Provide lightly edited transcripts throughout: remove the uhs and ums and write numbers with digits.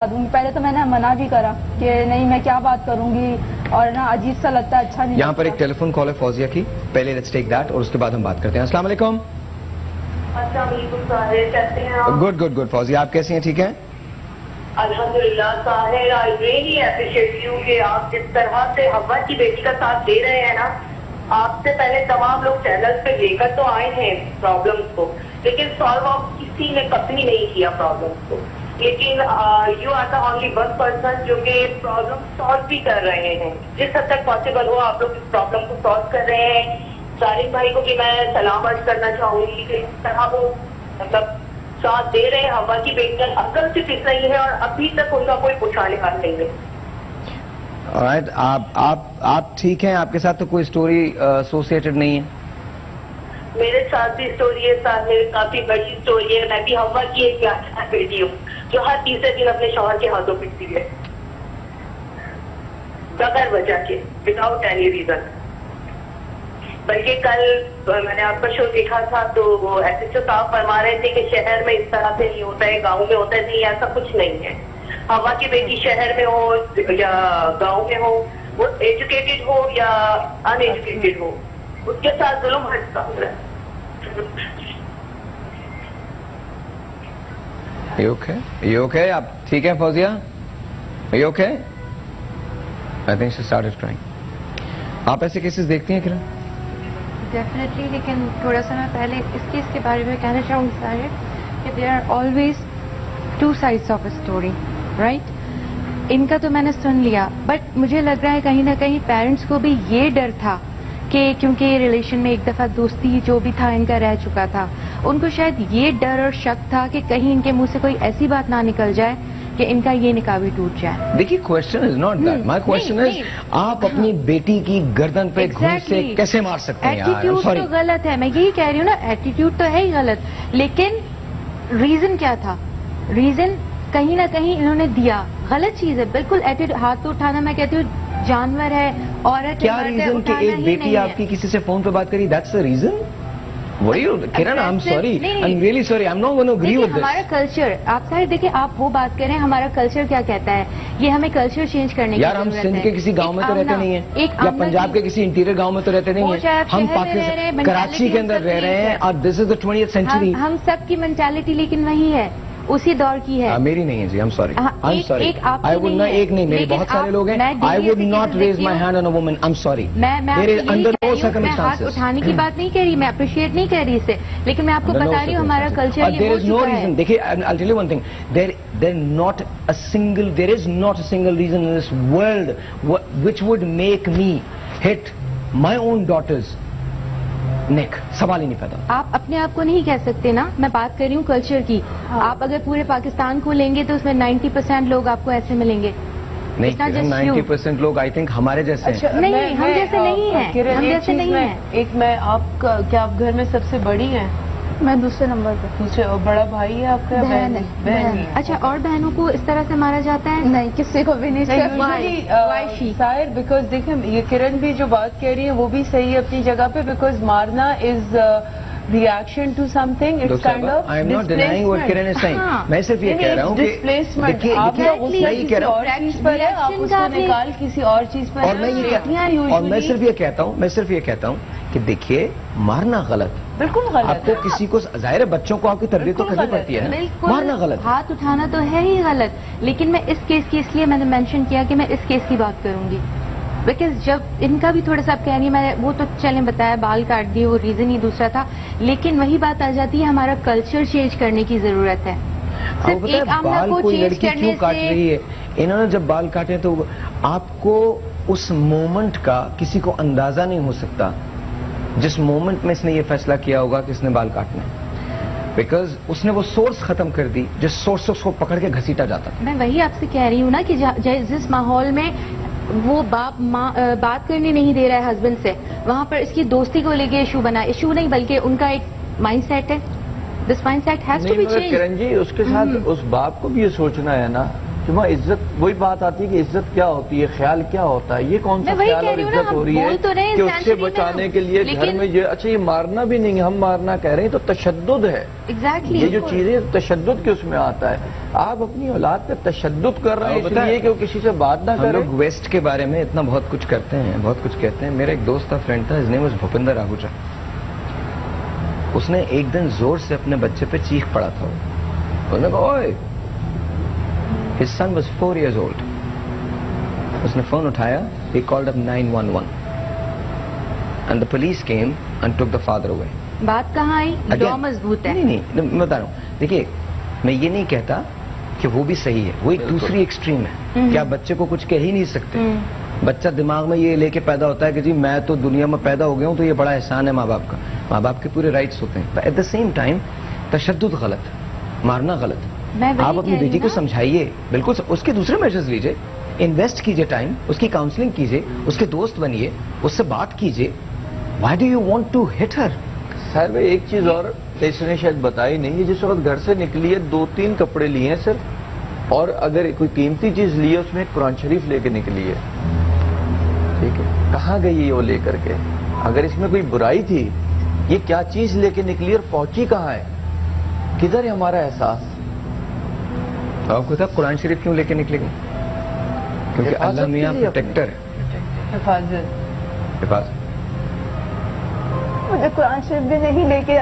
پہلے تو میں نے منع بھی کرا کہ نہیں میں کیا بات کروں گی اور نا عجیب سا لگتا ہے, اچھا نہیں. یہاں پر ایک ٹیلی فون کال ہے فوزیہ کی, پہلے لیٹس ٹیک دیٹ اور اس کے بعد ہم بات کرتے ہیں. السلام علیکم. السلام علیکم طاہر, کیسے ہیں آپ؟ گڈ فوزیہ, آپ کیسی ہیں؟ ٹھیک ہیں الحمدللہ Tahir, I really appreciate you کہ آپ جس طرح سے حوا کی بیٹی کا ساتھ دے رہے ہیں نا. آپ سے پہلے تمام لوگ چینل پہ لے کر تو آئے ہیں پرابلمس کو, لیکن سالو آف کسی نے کبھی نہیں کیا پرابلمس کو. لیکن you are the only one person جو کہ پرابلم سالو بھی کر رہے ہیں. جس حد تک پاسبل ہو آپ لوگ اس پرابلم کو سالو کر رہے ہیں. طارق بھائی کو بھی میں سلام عرض کرنا چاہوں گی کہ اس طرح وہ مطلب ساتھ دے رہے ہیں. حوا کی بیٹی کا عقل سے فٹ نہیں ہے اور ابھی تک ان کا کوئی پوچھانے کا نہیں ہے. alright, آپ ٹھیک ہیں؟ آپ کے ساتھ تو کوئی اسٹوری ایسوسیٹڈ نہیں ہے؟ میرے ساتھ بھی اسٹوری ہے طاہر, کافی بڑی اسٹوری ہے. میں بھی حوا کی ایک پیاری بیٹی ہوں جو ہر تیسرے دن اپنے شوہر کے ہاتھوں پٹتی ہے بغیر وجہ کے, وداؤٹ اینی ریزن. بلکہ کل میں نے آپ کا شو دیکھا تھا تو وہ ایس ایچ او صاحب فرما رہے تھے کہ شہر میں اس طرح سے نہیں ہوتا ہے, گاؤں میں ہوتا ہے. نہیں, ایسا کچھ نہیں ہے. حوا کی بیٹی شہر میں ہو یا گاؤں میں ہو, وہ ایجوکیٹڈ ہو یا ان ایجوکیٹڈ ہو, اس کے ساتھ ظلم ہر ساتھ ہے. You okay? آپ ٹھیک ہیں Fauzia? You okay? I think she started crying. آپ ایسے کیسز دیکھتی ہیں کرن؟ ڈیفینیٹلی, لیکن تھوڑا سا میں پہلے اس کیس کے بارے میں کہنا چاہوں گی سارے کہ they are always two sides of a story, right? ان کا تو میں نے سن لیا, بٹ مجھے لگ رہا ہے کہیں نہ کہیں پیرنٹس کو بھی یہ ڈر تھا کہ کیونکہ ریلیشن میں ایک دفعہ دوستی جو بھی تھا ان کا رہ چکا تھا, ان کو شاید یہ ڈر اور شک تھا کہ کہیں ان کے منہ سے کوئی ایسی بات نہ نکل جائے کہ ان کا یہ نکاح بھی ٹوٹ جائے. دیکھیے question is not that, my question is آپ اپنی بیٹی کی گردن پہ گھوس سے کیسے مار سکتے ہیں؟ ایٹیٹیوڈ تو غلط ہے, میں یہی کہہ رہی ہوں نا, ایٹیٹیوڈ تو ہے ہی غلط, لیکن ریزن کیا تھا؟ ریزن کہیں نہ کہیں انہوں نے دیا, غلط چیز ہے بالکل. ہاتھ تو اٹھانا میں کہتی ہوں جانور ہے, عورت کیا ریزن کہ ایک بیٹی آپ کی کسی سے فون پہ بات کری, دیٹس the reason? کرن, I'm sorry, I'm really sorry, I'm not going to agree with this. ہمارا کلچر, آپ سارے دیکھیں, آپ وہ بات کریں ہمارا کلچر کیا کہتا ہے, یہ ہمیں کلچر چینج کرنے کی یار ہم سندھ کے کسی گاؤں میں تو رہتے نہیں ہیں, یا پنجاب کے کسی انٹیریئر گاؤں میں تو رہتے نہیں ہیں, ہم پاکستان کراچی کے اندر رہ رہے ہیں اور دس از the 20th century. ہم سب کی مینٹالٹی لیکن وہی ہے, اسی دور کی ہے. میری نہیں ہے جی, I'm sorry, I'm sorry. I would not, ایک نہیں, میرے بہت سارے لوگ ہیں. I would not raise my hand on a woman, I'm sorry. میرے اندر وہ circumstances. میں ہاتھ اٹھانے کی بات نہیں کہہ رہی, میں اپریشیٹ نہیں کہہ رہی اسے, لیکن میں آپ کو بتا رہی ہوں ہمارا کلچر یہ ہو چکا ہے. دیکھیے, I'll tell you one thing, there is not a single reason in this world which would make me hit my own daughters. سوال ہی نہیں پیدا. آپ اپنے آپ کو نہیں کہہ سکتے نا, میں بات کر رہی ہوں کلچر کی. آپ اگر پورے پاکستان کو لیں گے تو اس میں 90% لوگ آپ کو ایسے ملیں گے. نہیں, 90% لوگ آئی تھنک ہمارے جیسے ہیں. نہیں, ہم جیسے نہیں ہیں, ہم جیسے نہیں ہیں. ایک میں آپ کیا آپ گھر میں سب سے بڑی ہیں؟ میں دوسرے نمبر پہ. دوسرے, اور بڑا بھائی ہے آپ کا؟ بہن ہے. اچھا, اور بہنوں کو اس طرح سے مارا جاتا ہے؟ نہیں, کسی کو بھی نہیں. ظاہر, بیکاز دیکھیں یہ کرن بھی جو بات کہہ رہی ہے وہ بھی صحیح ہے اپنی جگہ پہ, بیکاز مارنا از reaction to something, it's kind of I am not denying what Kiran is saying. میں صرف یہ کہہ رہا ہوں کہ displacement, آپ کا غصہ کسی اور چیز پر ہے, آپ اس کو نکال کسی اور چیز پر. اور میں صرف یہ کہتا ہوں کہ دیکھیے, مارنا غلط, بالکل غلط. آپ کو کسی کو, ظاہر ہے بچوں کو آپ کی تربیت تو کرنی پڑتی ہے نا, مارنا غلط. ہاتھ اٹھانا تو ہے ہی غلط, لیکن میں اس کیس کی اس لیے میں نے مینشن کیا کہ میں اس کیس کی بات کروں گی, بیکاز جب ان کا بھی تھوڑا سا آپ کہہ رہی ہیں, میں وہ تو چلیں بتایا بال کاٹ دیے, وہ ریزن ہی دوسرا تھا, لیکن وہی بات آ جاتی ہے ہمارا کلچر چینج کرنے کی ضرورت ہے. صرف ایک بال کوئی لڑکی کیوں کاٹ رہی ہے, انہوں نے جب بال کاٹے تو آپ کو اس مومنٹ کا کسی کو اندازہ نہیں ہو سکتا جس مومنٹ میں اس نے یہ فیصلہ کیا ہوگا کہ اس نے بال کاٹنا, بیکاز اس نے وہ سورس ختم کر دی جس سورس سے اس کو پکڑ کے گھسیٹا جاتا. میں وہی آپ سے کہہ رہی ہوں نا کہ جس ماحول میں وہ باپ بات کرنے نہیں دے رہا ہے ہسبینڈ سے, وہاں پر اس کی دوستی کو لے کے ایشو بنا, ایشو نہیں بلکہ ان کا ایک مائنڈ سیٹ ہے. This mind set has to be change. Karan ji, اس کے ساتھ اس باپ کو بھی یہ سوچنا ہے نا جمعہ عزت وہی بات آتی ہے کہ عزت کیا ہوتی ہے, خیال کیا ہوتا ہے. یہ کون سا خیال اور عزت ہو رہی ہے کہ اس سے بچانے کے لیے گھر میں یہ اچھا یہ مارنا بھی نہیں, ہم مارنا کہہ رہے ہیں تو تشدد ہے. ایگزیکٹلی یہ جو چیزیں تشدد کے اس میں آتا ہے. آپ اپنی اولاد پہ تشدد کر رہے ہیں اس لیے کہ وہ کسی سے بات نہ کرے. ہم لوگ ویسٹ کے بارے میں اتنا بہت کچھ کرتے ہیں, بہت کچھ کہتے ہیں. میرا ایک دوست تھا, فرینڈ تھا, his name was Bhupinder Ahuja. اس نے ایک دن زور سے اپنے بچے پہ چیخ پڑا تھا. انہوں نے کہا اوئے, his son was 4 years old. اس نے فون اٹھایا, he called up 911 and the police came and took the father away. بات کہاں آئی؟ لا مضبوط ہے. نہیں میں بتا رہا ہوں, دیکھیے میں یہ نہیں کہتا کہ وہ بھی صحیح ہے, وہ ایک دوسری ایکسٹریم ہے کہ آپ بچے کو کچھ کہہ ہی نہیں سکتے. بچہ دماغ میں یہ لے کے پیدا ہوتا ہے کہ جی میں تو دنیا میں پیدا ہو گیا ہوں تو یہ بڑا احسان ہے ماں باپ کا. ماں باپ کے پورے رائٹس ہوتے ہیں. ایٹ دا سیم ٹائم تشدد غلط, مارنا غلط. آپ اپنی بیٹی کو سمجھائیے, بالکل اس کے دوسرے میجرز لیجئے, انویسٹ کیجئے ٹائم, اس کی کاؤنسلنگ کیجئے, اس کے دوست بنیے, اس سے بات کیجئے. Why do you want to hit her? Sir بھائی ایک چیز اور اس نے شاید بتائی نہیں, یہ جس وقت گھر سے نکلی ہے 2-3 کپڑے لیے ہیں سر, اور اگر کوئی قیمتی چیز لی ہے اس میں قرآن شریف لے کے نکلی ہے. ٹھیک ہے, کہاں گئی ہے وہ لے کر کے؟ اگر اس میں کوئی برائی تھی, یہ کیا چیز لے کے نکلی اور پہنچی کہاں ہے؟ کدھر ہے ہمارا احساس؟ آپ کو تھا قرآن شریف کیوں لے کے نکلے گئے؟ کیونکہ اللہ میاں پروٹیکٹر ہے. حفاظت. مجھے قرآن شریف بھی نہیں لے کے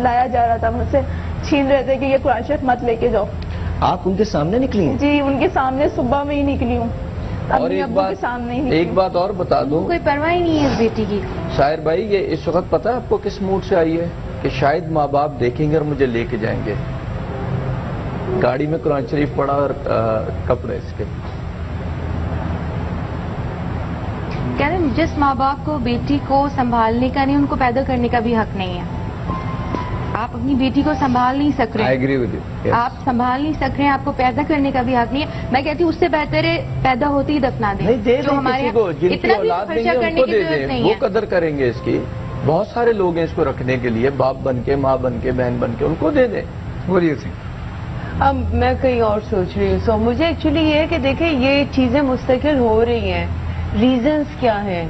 لایا جا رہا تھا, مجھ سے چھین رہے تھے کہ یہ قرآن شریف مت لے کے جاؤ. آپ ان کے سامنے نکلی ہیں؟ جی ان کے سامنے صبح میں ہی نکلی ہوں. اور ایک بات اور بتا دوں, کوئی پرواہ نہیں ہے اس بیٹی کی. شاعر بھائی یہ اس وقت پتہ ہے آپ کو کس موڈ سے آئی ہے؟ کہ شاید ماں باپ دیکھیں گے اور مجھے لے کے جائیں گے. گاڑی میں قرآن شریف پڑا اور کپڑے اس کے. کہہ رہے جس ماں باپ کو بیٹی کو سنبھالنے کا نہیں, ان کو پیدا کرنے کا بھی حق نہیں ہے. آپ اپنی بیٹی کو سنبھال نہیں سک رہے, I agree with you. آپ سنبھال نہیں سک رہے ہیں, آپ کو پیدا کرنے کا بھی حق نہیں ہے. میں کہتی ہوں اس سے بہتر ہے پیدا ہوتی ہی دفنا دیں. جو ہمارے جن کی اولاد نہیں ہے ان کو دے دیں, وہ قدر کریں گے اس کی. بہت سارے لوگ ہیں اس کو رکھنے کے لیے, باپ بن کے, ماں بن کے, بہن بن کے, ان کو دے دیں. What do you think? اب میں کہیں اور سوچ رہی ہوں. سو مجھے ایکچولی یہ ہے کہ دیکھیں یہ چیزیں مستقل ہو رہی ہیں, ریزنز کیا ہیں.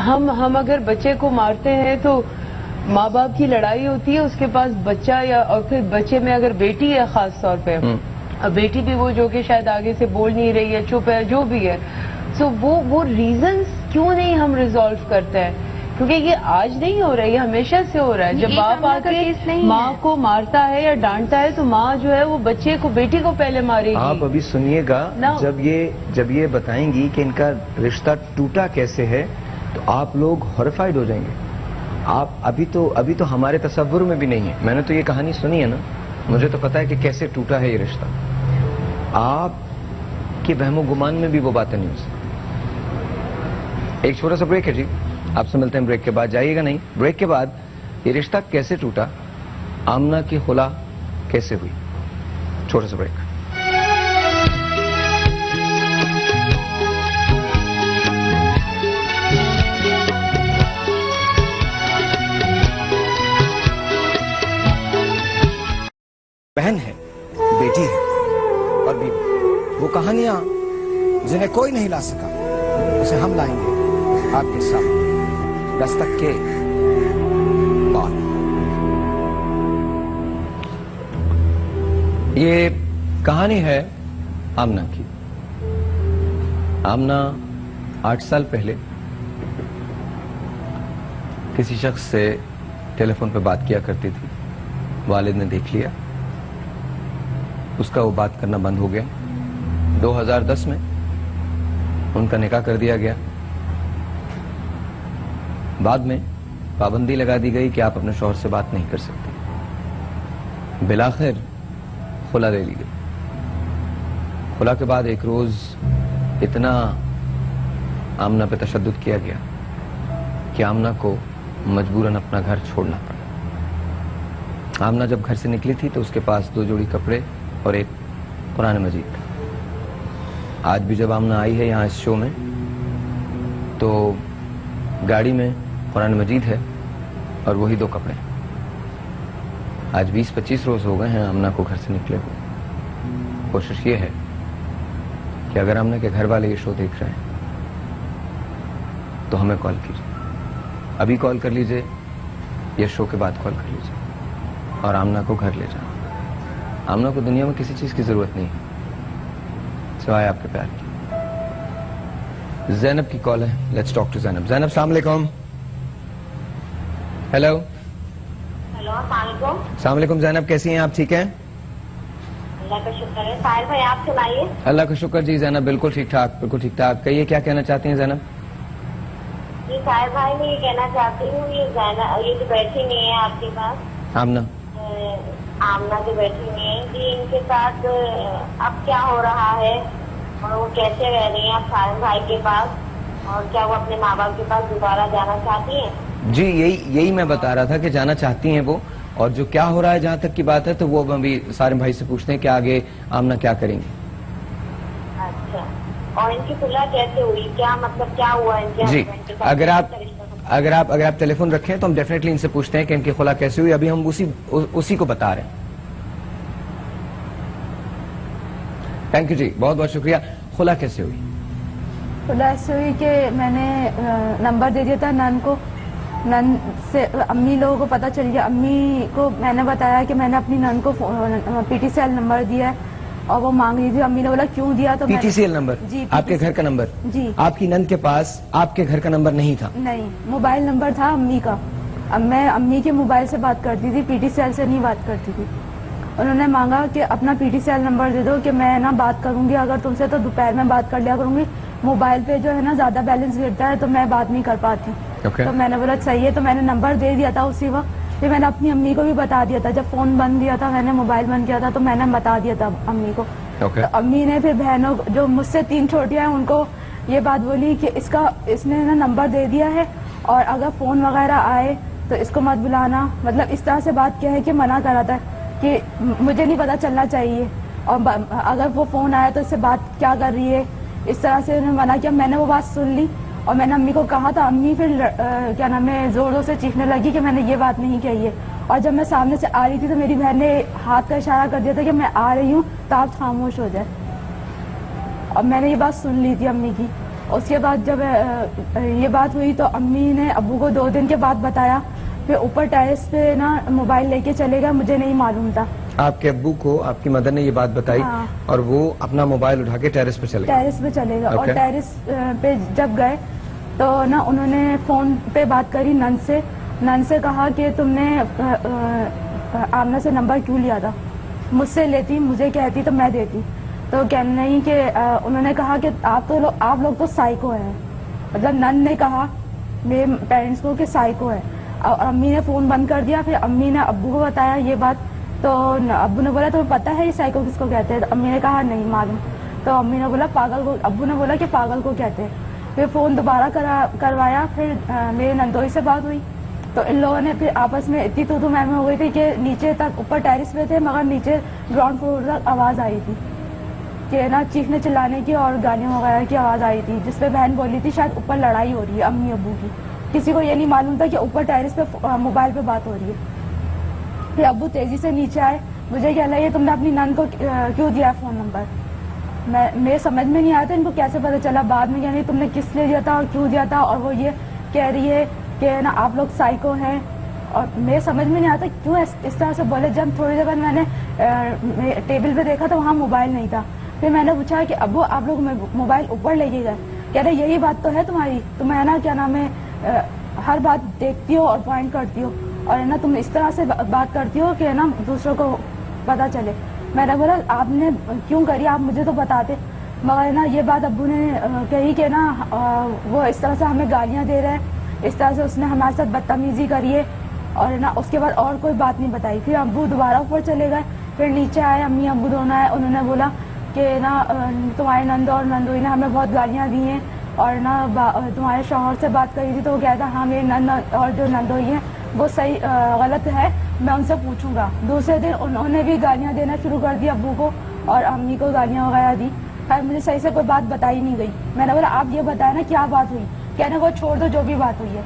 ہم اگر بچے کو مارتے ہیں تو ماں باپ کی لڑائی ہوتی ہے, اس کے پاس بچہ یا اور پھر بچے میں اگر بیٹی ہے خاص طور پہ, اب بیٹی بھی وہ جو کہ شاید آگے سے بول نہیں رہی ہے, چپ ہے, جو بھی ہے. سو وہ ریزنز کیوں نہیں ہم ریزالو کرتے ہیں؟ کیونکہ یہ آج نہیں ہو رہا ہے, یہ ہمیشہ سے ہو رہا ہے. جب باپ آ کے ماں کو مارتا ہے یا ڈانٹتا ہے تو ماں جو ہے وہ بچے کو, بیٹی کو پہلے مارے گی. آپ ابھی سنیے گا, جب یہ بتائیں گی کہ ان کا رشتہ ٹوٹا کیسے ہے تو آپ لوگ ہارفائڈ ہو جائیں گے. آپ ابھی تو ہمارے تصور میں بھی نہیں ہے. میں نے تو یہ کہانی سنی ہے نا, مجھے تو پتا ہے کہ کیسے ٹوٹا ہے یہ رشتہ. آپ کے وہم و گمان میں بھی وہ باتیں نہیں ہو سکتی. ایک چھوٹا سا بریک ہے جی, آپ سے ملتے ہیں بریک کے بعد. جائیے گا نہیں. بریک کے بعد یہ رشتہ کیسے ٹوٹا, آمنہ کی خلا کیسے ہوئی. چھوٹا سا بریک. بہن ہے, بیٹی ہے اور بیوی, وہ کہانیاں جنہیں کوئی نہیں لا سکا, اسے ہم لائیں گے آپ کے ساتھ دستک کے بعد. یہ کہانی ہے آمنہ کی. آمنہ 8 سال پہلے کسی شخص سے ٹیلی فون پہ بات کیا کرتی تھی. والد نے دیکھ لیا, اس کا وہ بات کرنا بند ہو گیا. 2010 میں ان کا نکاح کر دیا گیا. بعد میں پابندی لگا دی گئی کہ آپ اپنے شوہر سے بات نہیں کر سکتے. بالآخر خلا لے لی گئی. خلا کے بعد ایک روز اتنا آمنہ پہ تشدد کیا گیا کہ آمنہ کو مجبوراً اپنا گھر چھوڑنا پڑا. آمنہ جب گھر سے نکلی تھی تو اس کے پاس 2 جوڑی کپڑے اور ایک قرآن مجید تھا. آج بھی جب آمنہ آئی ہے یہاں اس شو میں تو گاڑی میں قرآن مجید ہے اور وہی 2 کپڑے. آج 20-25 روز ہو گئے ہیں آمنہ کو گھر سے نکلے ہوئے. کوشش یہ ہے کہ اگر آمنہ کے گھر والے یہ شو دیکھ رہے ہیں تو ہمیں کال کیجیے, ابھی کال کر لیجیے یا شو کے بعد کال کر لیجیے, اور آمنہ کو گھر لے جائیں. آمنہ کو دنیا میں کسی چیز کی ضرورت نہیں ہے سوائے آپ کے پیار کی. زینب کی کال ہے, لیٹس ٹاک ٹو زینب. زینب السلام علیکم. ہیلو. ہیلو السلام علیکم. السلام علیکم زینب, کیسی ہیں آپ؟ ٹھیک ہیں اللہ کا شکر ہے. ساحل بھائی آپ سنائیے. اللہ کا شکر جی زینب, بالکل ٹھیک ٹھاک, بالکل ٹھیک ٹھاک. کہیے کیا کہنا چاہتی ہیں زینب؟ جی ساحل بھائی میں یہ کہنا چاہتی ہوں یہ جو بیٹھی نہیں ہے آپ کے پاس آمنہ آمنہ جو بیٹھی نہیں ہے کہ ان کے ساتھ اب کیا ہو رہا ہے اور وہ کیسے رہ رہی ہیں اب ساحل بھائی کے پاس, اور کیا وہ اپنے ماں باپ کے پاس دوبارہ جانا چاہتی ہیں؟ جی یہی میں بتا رہا تھا کہ جانا چاہتی ہیں وہ, اور جو کیا ہو رہا ہے جہاں تک کی بات ہے تو وہ ابھی سارے بھائی سے پوچھتے ہیں کہ آگے آمنہ کیا کریں گے. اچھا, اور ان کی صلح کیسے ہوئی, کیا مطلب کیا ہوا ان کے جی ہسبینڈ کے ساتھ؟ اگر آپ ٹیلی فون رکھیں تو ہم ڈیفینیٹلی ان سے پوچھتے ہیں کہ ان کی خلا کیسے ہوئی. ابھی ہم اسی کو بتا رہے ہیں. تھینک یو جی, بہت بہت شکریہ. خلا کیسے ہوئی؟ خلا ایسے ہوئی کہ میں نے نمبر دے دیا تھا نان کو, نان سے امی لوگوں کو پتہ چل گیا. امی کو میں نے بتایا کہ میں نے اپنی نان کو P T C L number دیا ہے اور وہ مانگ رہی تھی. امی نے بولا کیوں دیا, تو P T C L number? جی, آپ کے گھر کا نمبر؟ جی. آپ کی نند کے پاس آپ کے گھر کا نمبر نہیں تھا؟ نہیں, موبائل نمبر تھا امی کا. اب میں امی کے موبائل سے بات کرتی تھی, پی ٹی سی ایل سے نہیں بات کرتی تھی. انہوں نے مانگا کہ اپنا P T C L number دے دو کہ میں نا بات کروں گی اگر تم سے تو دوپہر میں بات کر لیا کروں گی, موبائل پہ جو ہے نا زیادہ بیلنس گرتا ہے تو میں بات نہیں کر پاتی. تو میں نے بولا صحیح ہے, تو میں نے نمبر دے دیا تھا اسی وقت. پھر میں نے اپنی امی کو بھی بتا دیا تھا, جب فون بند دیا تھا میں نے, موبائل بند کیا تھا تو میں نے بتا دیا تھا امی کو. تو امی نے پھر بہنوں جو مجھ سے 3 چھوٹیاں ہیں ان کو یہ بات بولی کہ اس نے نا نمبر دے دیا ہے اور اگر فون وغیرہ آئے تو اس کو مت بلانا. مطلب اس طرح سے بات کیا ہے کہ منع کرا تھا کہ مجھے نہیں پتا چلنا چاہیے, اور اگر وہ فون آیا تو اس سے بات کیا کر رہی ہے, اس طرح سے انہوں نے منع کیا. میں نے وہ بات سن لی اور میں نے امی کو کہا تھا. امی پھر کیا نام ہے زور زور سے چیخنے لگی کہ میں نے یہ بات نہیں کہی ہے. اور جب میں سامنے سے آ رہی تھی تو میری بہن نے ہاتھ کا اشارہ کر دیا تھا کہ میں آ رہی ہوں تو آپ خاموش ہو جائے, اور میں نے یہ بات سن لی تھی امی کی. اس کے بعد جب یہ بات ہوئی تو امی نے ابو کو 2 دن کے بعد بتایا. پھر اوپر ٹیرس پہ نا موبائل لے کے چلے گا, مجھے نہیں معلوم تھا. آپ کے ابو کو آپ کی مدر نے یہ بات بتائی؟ ہاں. اور وہ اپنا موبائل اٹھا کے ٹیرس پہ چلے گا؟ ٹیرس پہ چلے گا. اور ٹیرس پہ جب گئے تو نا انہوں نے فون پہ بات کری نن سے. نن سے کہا کہ تم نے آمنہ سے نمبر کیوں لیا تھا, مجھ سے لیتی, مجھے کہتی تو میں دیتی. تو کہنا نہیں کہ انہوں نے کہا کہ آپ لوگ تو سائیکو ہیں. مطلب نن نے کہا میرے پیرنٹس کو کہ سائیکو ہے. اور امی نے فون بند کر دیا. پھر امی نے ابو کو بتایا یہ بات, تو ابو نے بولا تمہیں پتہ ہے یہ سائیکو کس کو کہتے ہیں؟ تو امی نے کہا نہیں معلوم. تو امی نے بولا پاگل کو, ابو نے بولا کہ پاگل کو کہتے ہیں. پھر فون دوبارہ کروایا. پھر میرے نندوئی سے بات ہوئی تو ان لوگوں نے پھر آپس میں اتنی تو میں ہو گئی تھی کہ نیچے تک, اوپر ٹیرس پہ تھے مگر نیچے گراؤنڈ فلور تک آواز آئی تھی کہ نا چیخنے چلانے کی اور گالیاں وغیرہ کی آواز آئی تھی, جس پہ بہن بولی تھی شاید اوپر لڑائی ہو رہی ہے امی ابو کی. کسی کو یہ نہیں معلوم تھا کہ اوپر ٹیرس پہ موبائل پہ بات ہو رہی ہے. پھر ابو تیزی سے نیچے آئے. مجھے کیا لگا تم نے اپنی نند کو کیوں دیا فون نمبر, میرے سمجھ میں نہیں آیا تھا ان کو کیسے پتہ چلا. بعد میں یعنی تم نے کس لیے دیا تھا اور کیوں دیا تھا, اور وہ یہ کہہ رہی ہے کہ نا آپ لوگ سائیکو ہیں. اور میرے سمجھ میں نہیں آتا کیوں اس طرح سے بولے. جب تھوڑی دیر بعد میں نے ٹیبل پہ دیکھا تو وہاں موبائل نہیں تھا. پھر میں نے پوچھا کہ ابو آپ لوگ موبائل اوپر لے کے گئے؟ کہہ رہے یہی بات تو ہے تمہاری, تم ہے نا کیا نام ہے ہر بات دیکھتی ہو اور پوائنٹ کرتی ہو, اور ہے نا تم اس طرح سے بات کرتی ہو کہ نا دوسروں کو پتا چلے. میں نے بولا آپ نے کیوں کری, آپ مجھے تو بتاتے. مگر نا یہ بات ابو نے کہی کہ نا وہ اس طرح سے ہمیں گالیاں دے رہے ہیں, اس طرح سے اس نے ہمارے ساتھ بدتمیزی کری ہے, اور نا اس کے بعد اور کوئی بات نہیں بتائی. پھر ابو دوبارہ اوپر چلے گئے. پھر نیچے آئے, امی ابو دونوں آئے. انہوں نے بولا کہ نا تمہارے نند اور نندوئی نے ہمیں بہت گالیاں دی ہیں, اور نا تمہارے شوہر سے بات کری تھی تو وہ کہتا ہاں میری نند اور جو نندوئی ہیں وہ صحیح غلط ہے, میں ان سے پوچھوں گا. دوسرے دن انہوں نے بھی گالیاں دینا شروع کر دی ابو کو, اور امی کو گالیاں وغیرہ دی. خیر مجھے صحیح سے کوئی بات بتائی نہیں گئی. میں نے بولا آپ یہ بتائیں نا کیا بات ہوئی. کہنے وہ چھوڑ دو جو بھی بات ہوئی ہے,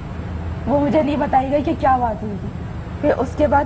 وہ مجھے نہیں بتائی گئی کہ کیا بات ہوئی تھی. پھر اس کے بعد